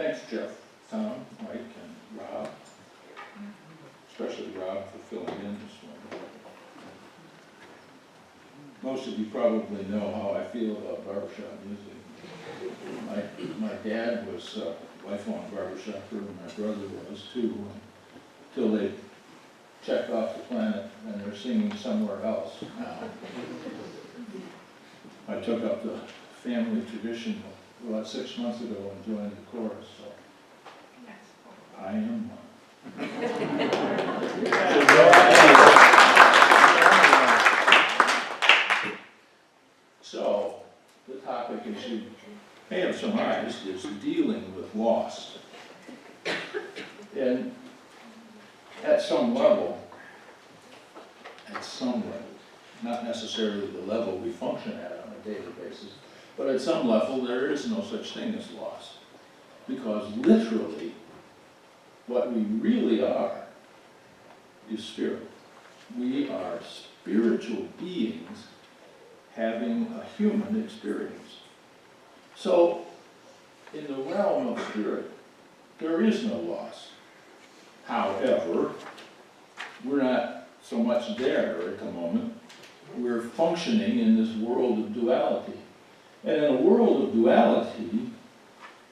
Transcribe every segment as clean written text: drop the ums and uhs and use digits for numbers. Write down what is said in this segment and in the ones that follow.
thanks Jeff, Tom, Mike, and Rob, especially Rob for filling in this one. Most of you probably know how I feel about barbershop music. My dad was a lifelong barbershopper, and my brother was too, until they checked off the planet and they're singing somewhere else now. I took up the family tradition about 6 months ago and joined the chorus, so I am one. So, the topic, as you may have surmised, is dealing with loss. And at some level, not necessarily the level we function at on a daily basis, but at some level there is no such thing as loss. Because literally, what we really are is spirit. We are spiritual beings having a human experience. So, in the realm of spirit, there is no loss. However, we're not so much there at the moment. We're functioning in this world of duality. And in a world of duality,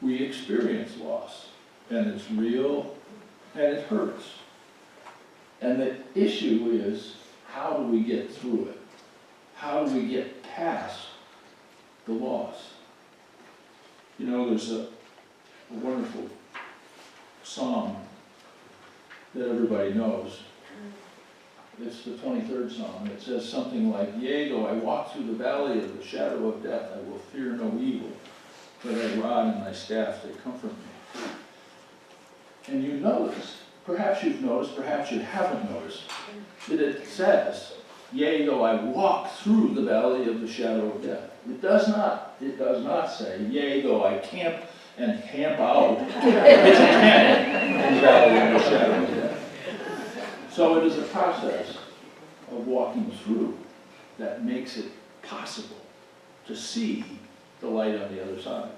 we experience loss. And it's real, and it hurts. And the issue is, how do we get through it? How do we get past the loss? You know, there's a wonderful song that everybody knows. It's the 23rd Psalm. It says something like, "Yea, though I walk through the valley of the shadow of death, I will fear no evil, for thy rod and thy staff, they comfort me." And you notice, perhaps you've noticed, perhaps you haven't noticed, that it says, "Yea, though I walk through the valley of the shadow of death." It does not say, "Yea, though I camp and camp out, pitch a tent in the valley of the shadow of death." So it is a process of walking through that makes it possible to see the light on the other side.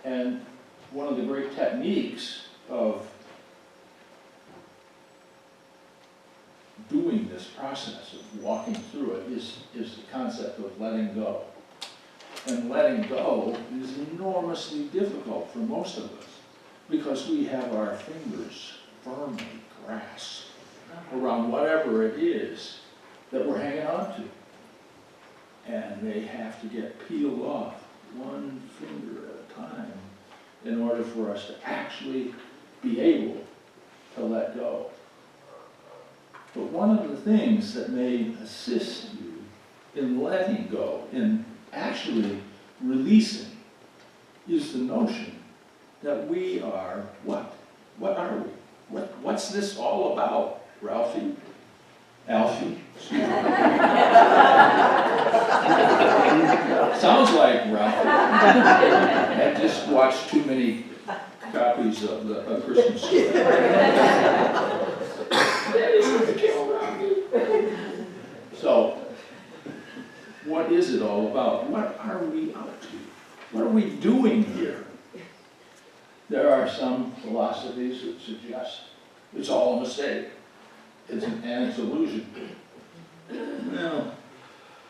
And one of the great techniques of doing this process of walking through it is the concept of letting go. And letting go is enormously difficult for most of us because we have our fingers firmly grasped around whatever it is that we're hanging on to. And they have to get peeled off one finger at a time in order for us to actually be able to let go. But one of the things that may assist you in letting go, in actually releasing, is the notion that we are what? What are we? What's this all about, Ralphie? Alfie? Sounds like Ralphie. I just watched too many copies of the Christmas Story. So, what is it all about? What are we up to? What are we doing here? There are some philosophies that suggest it's all a mistake. It's an illusion. Well,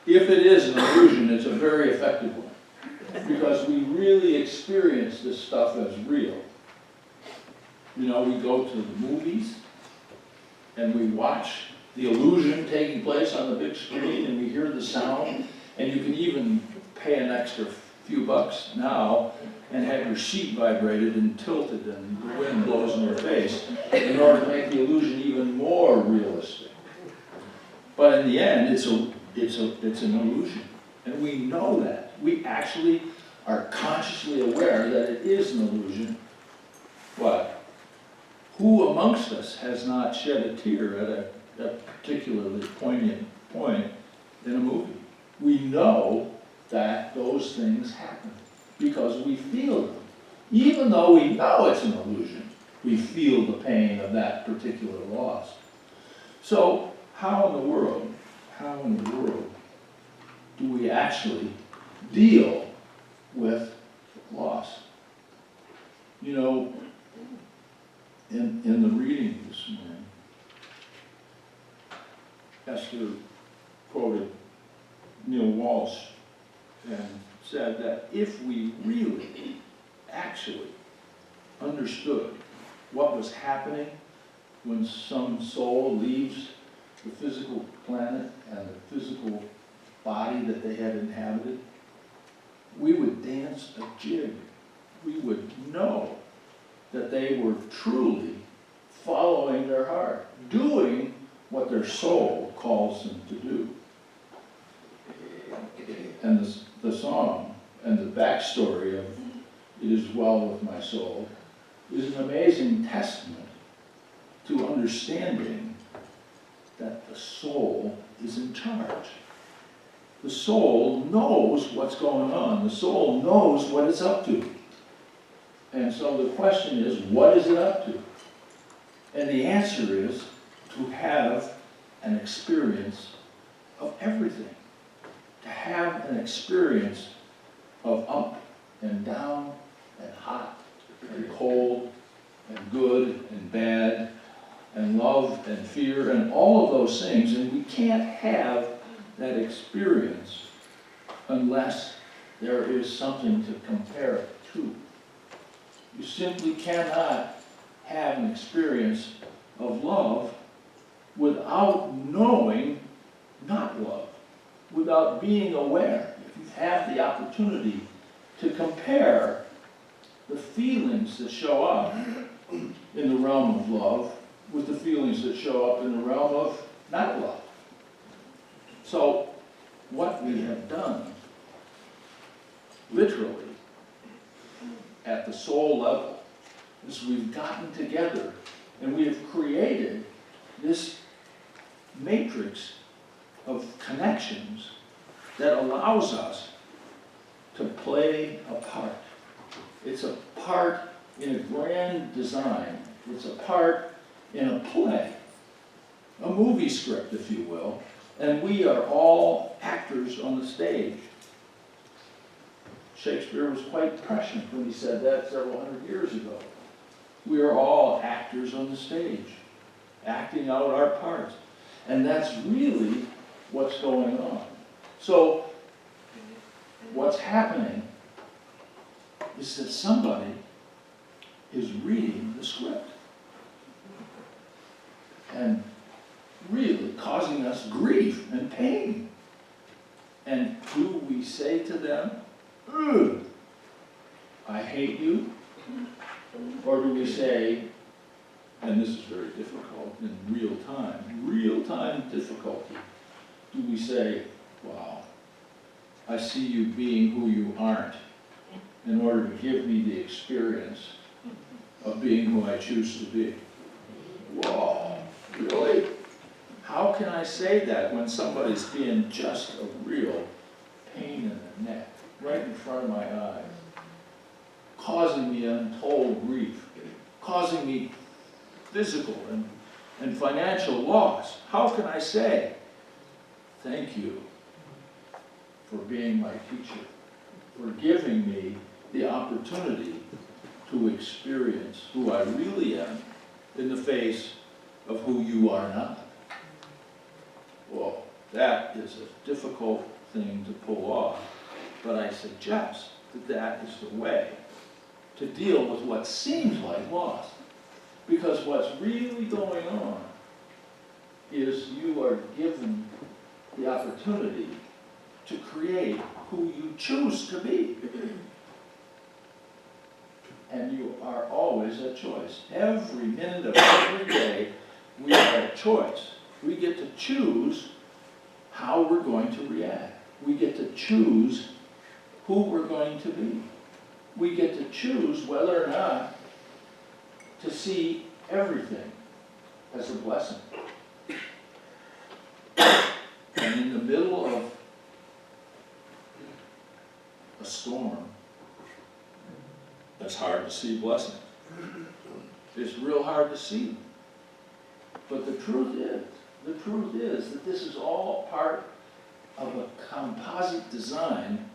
if it is an illusion, it's a very effective one. Because we really experience this stuff as real. You know, we go to the movies, and we watch the illusion taking place on the big screen, and we hear the sound, and you can even pay an extra few bucks now and have your seat vibrated and tilted and the wind blows in your face in order to make the illusion even more realistic. But in the end, it's an illusion. And we know that. We actually are consciously aware that it is an illusion. But who amongst us has not shed a tear at a particularly poignant point in a movie? We know that those things happen because we feel them. Even though we know it's an illusion, we feel the pain of that particular loss. So how in the world do we actually deal with loss? You know, in the reading this morning, Esther quoted Neil Walsh and said that if we really, actually understood what was happening when some soul leaves the physical planet and the physical body that they had inhabited, we would dance a jig. We would know that they were truly following their heart, doing what their soul calls them to do. And the song and the backstory of It Is Well With My Soul is an amazing testament to understanding that the soul is in charge. The soul knows what's going on. The soul knows what it's up to. And so the question is, what is it up to? And the answer is to have an experience of everything. To have an experience of up and down and hot and cold and good and bad and love and fear and all of those things. And we can't have that experience unless there is something to compare it to. You simply cannot have an experience of love without knowing not love, without being aware. If you have the opportunity to compare the feelings that show up in the realm of love with the feelings that show up in the realm of not love. So, what we have done, literally, at the soul level, is we've gotten together and we have created this matrix of connections that allows us to play a part. It's a part in a grand design. It's a part in a play, a movie script, if you will, and we are all actors on the stage. Shakespeare was quite prescient when he said that several hundred years ago. We are all actors on the stage, acting out our parts. And that's really what's going on. So, what's happening is that somebody is reading the script and really causing us grief and pain. And do we say to them, ugh, I hate you? Or do we say, and this is very difficult in real time difficulty, do we say, wow, I see you being who you aren't in order to give me the experience of being who I choose to be? Whoa, really? How can I say that when somebody's being just a real pain in the neck, right in front of my eyes, causing me untold grief, causing me physical and financial loss? How can I say, thank you for being my teacher, for giving me the opportunity to experience who I really am in the face of who you are not? Well, that is a difficult thing to pull off, but I suggest that that is the way to deal with what seems like loss. Because what's really going on is you are given the opportunity to create who you choose to be. And you are always a choice. Every minute of every day, we are a choice. We get to choose how we're going to react. We get to choose who we're going to be. We get to choose whether or not to see everything as a blessing. And in the middle of a storm, it's hard to see blessings. It's real hard to see them. But the truth is that this is all part of a composite design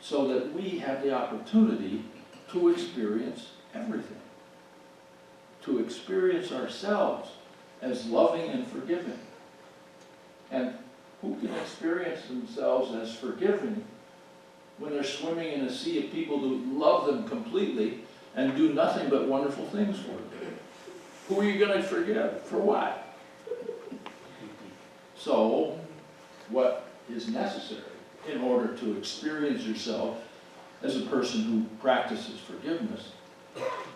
so that we have the opportunity to experience everything. To experience ourselves as loving and forgiving. And who can experience themselves as forgiving when they're swimming in a sea of people who love them completely and do nothing but wonderful things for them? Who are you going to forgive? For what? So, what is necessary in order to experience yourself as a person who practices forgiveness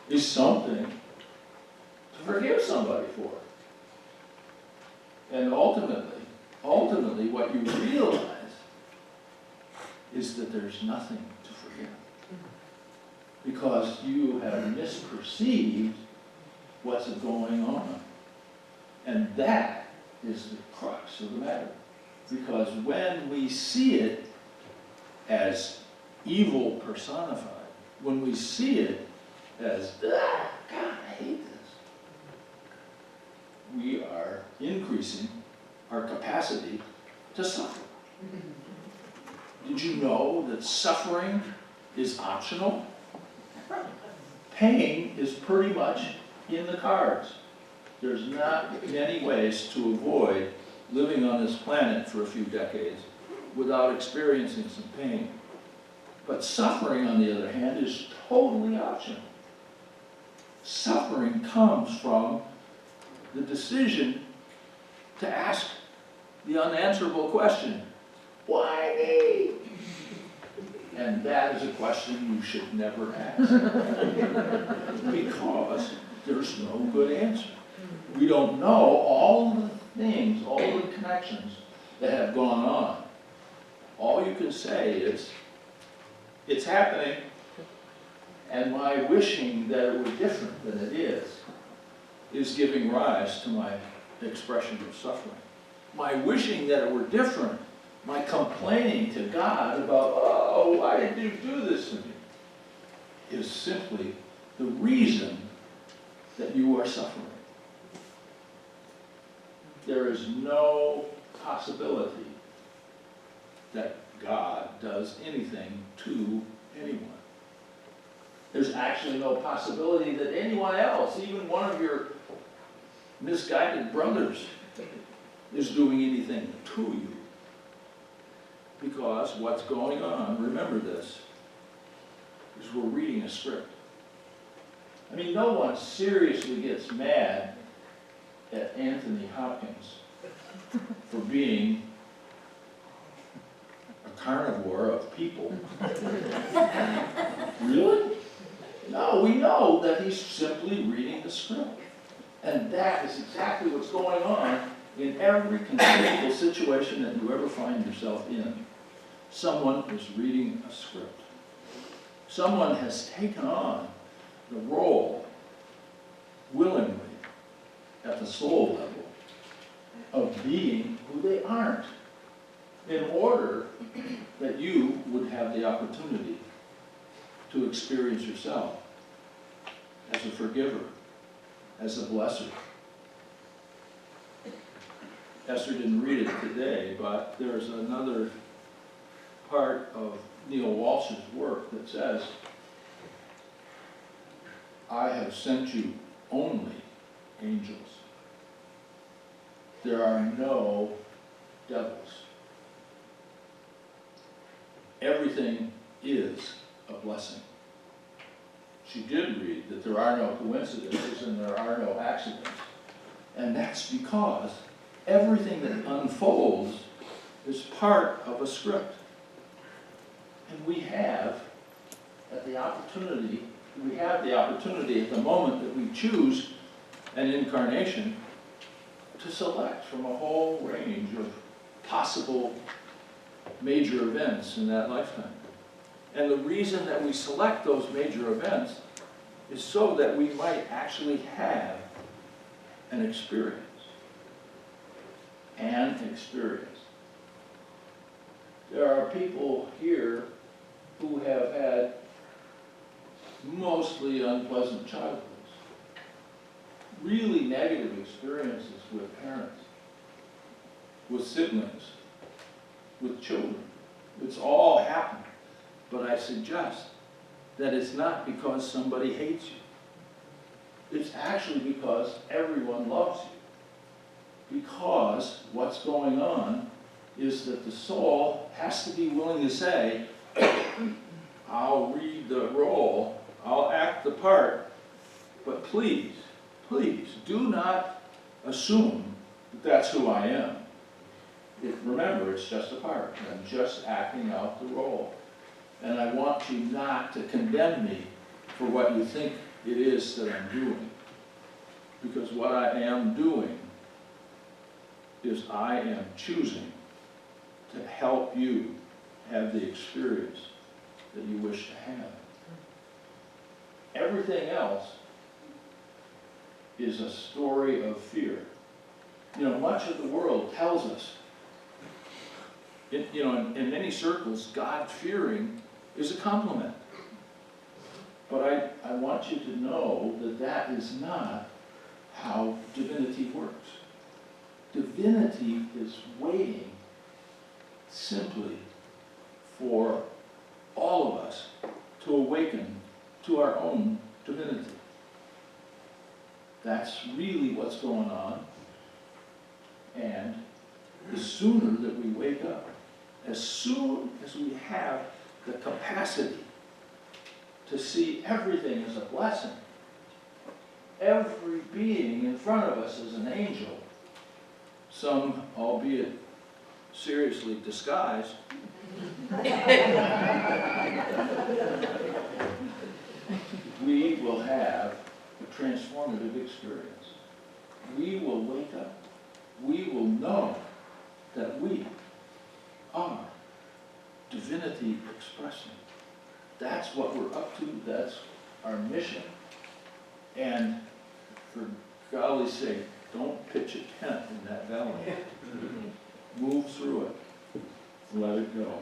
is something to forgive somebody for. And ultimately, what you realize is that there's nothing to forgive. Because you have misperceived what's going on. And that is the crux of the matter. Because when we see it as evil personified, when we see it as, God, I hate this, we are increasing our capacity to suffer. Did you know that suffering is optional? Pain is pretty much in the cards. There's not many ways to avoid living on this planet for a few decades without experiencing some pain. But suffering, on the other hand, is totally optional. Suffering comes from the decision to ask the unanswerable question, why me? And that is a question you should never ask. Because there's no good answer. We don't know all the things, all the connections that have gone on. All you can say is, it's happening, and my wishing that it were different than it is giving rise to my expression of suffering. My wishing that it were different, my complaining to God about, oh, why did you do this to me, is simply the reason that you are suffering. There is no possibility that God does anything to anyone. There's actually no possibility that anyone else, even one of your misguided brothers, is doing anything to you. Because what's going on, remember this, is we're reading a script. I mean, no one seriously gets mad at Anthony Hopkins for being a carnivore of people. Really? No, we know that he's simply reading the script. And that is exactly what's going on in every conceivable situation that you ever find yourself in. Someone is reading a script. Someone has taken on the role, willingly, at the soul level, of being who they aren't, in order that you would have the opportunity to experience yourself as a forgiver, as a blesser. Esther didn't read it today, but there's another part of Neil Walsh's work that says, I have sent you only angels. There are no devils. Everything is a blessing. She did read that there are no coincidences and there are no accidents. And that's because everything that unfolds is part of a script. And we have the opportunity at the moment that we choose an incarnation to select from a whole range of possible major events in that lifetime. And the reason that we select those major events is so that we might actually have an experience. An experience. There are people here who have had mostly unpleasant childhoods, really negative experiences with parents, with siblings, with children. It's all happened. But I suggest that it's not because somebody hates you. It's actually because everyone loves you. Because what's going on is that the soul has to be willing to say, I'll read the role, I'll act the part, but please, please, do not assume that that's who I am. Remember, it's just a part. I'm just acting out the role. And I want you not to condemn me for what you think it is that I'm doing. Because what I am doing is I am choosing to help you have the experience that you wish to have. Everything else is a story of fear. You know, much of the world tells us, in many circles, God-fearing is a compliment. But I want you to know that that is not how divinity works. Divinity is waiting simply for all of us to awaken to our own divinity. That's really what's going on. And the sooner that we wake up, as soon as we have the capacity to see everything as a blessing, every being in front of us is an angel, some, albeit seriously disguised, we will have a transformative experience. We will wake up. We will know that we are divinity expressing. That's what we're up to. That's our mission. And for golly's sake, don't pitch a tent in that valley. Move through it. Let it go.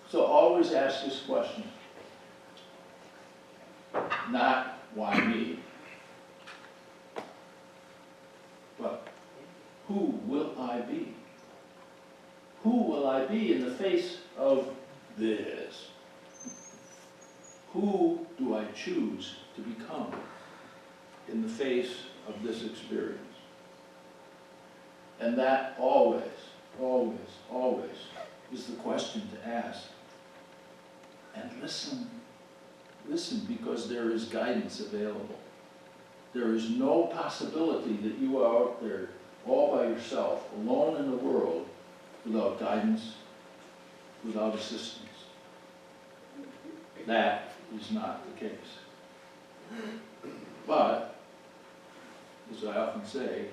So always ask this question. Not why me, but who will I be? Who will I be in the face of this? Who do I choose to become in the face of this experience? And that always, always, always is the question to ask. And listen, listen, because there is guidance available. There is no possibility that you are out there all by yourself, alone in the world, without guidance, without assistance. That is not the case. But, as I often say,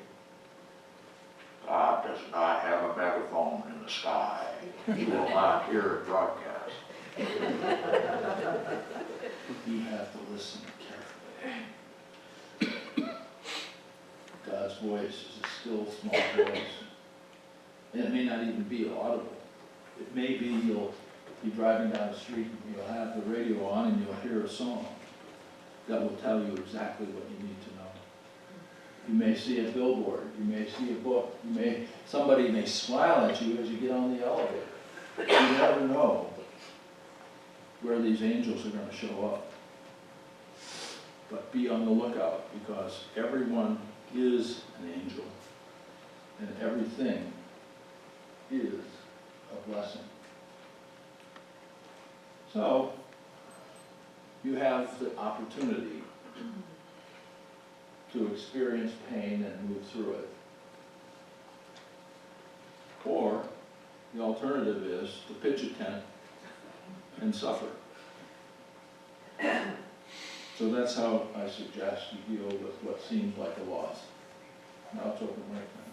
God does not have a megaphone in the sky. He will not hear a broadcast. You have to listen carefully. God's voice is a still, small voice. And it may not even be audible. It may be you'll be driving down the street and you'll have the radio on and you'll hear a song that will tell you exactly what you need to know. You may see a billboard, you may see a book, somebody may smile at you as you get on the elevator. You never know where these angels are going to show up. But be on the lookout, because everyone is an angel and everything is a blessing. So, you have the opportunity to experience pain and move through it. Or, the alternative is to pitch a tent and suffer. So that's how I suggest you deal with what seems like a loss. Now it's open mic time.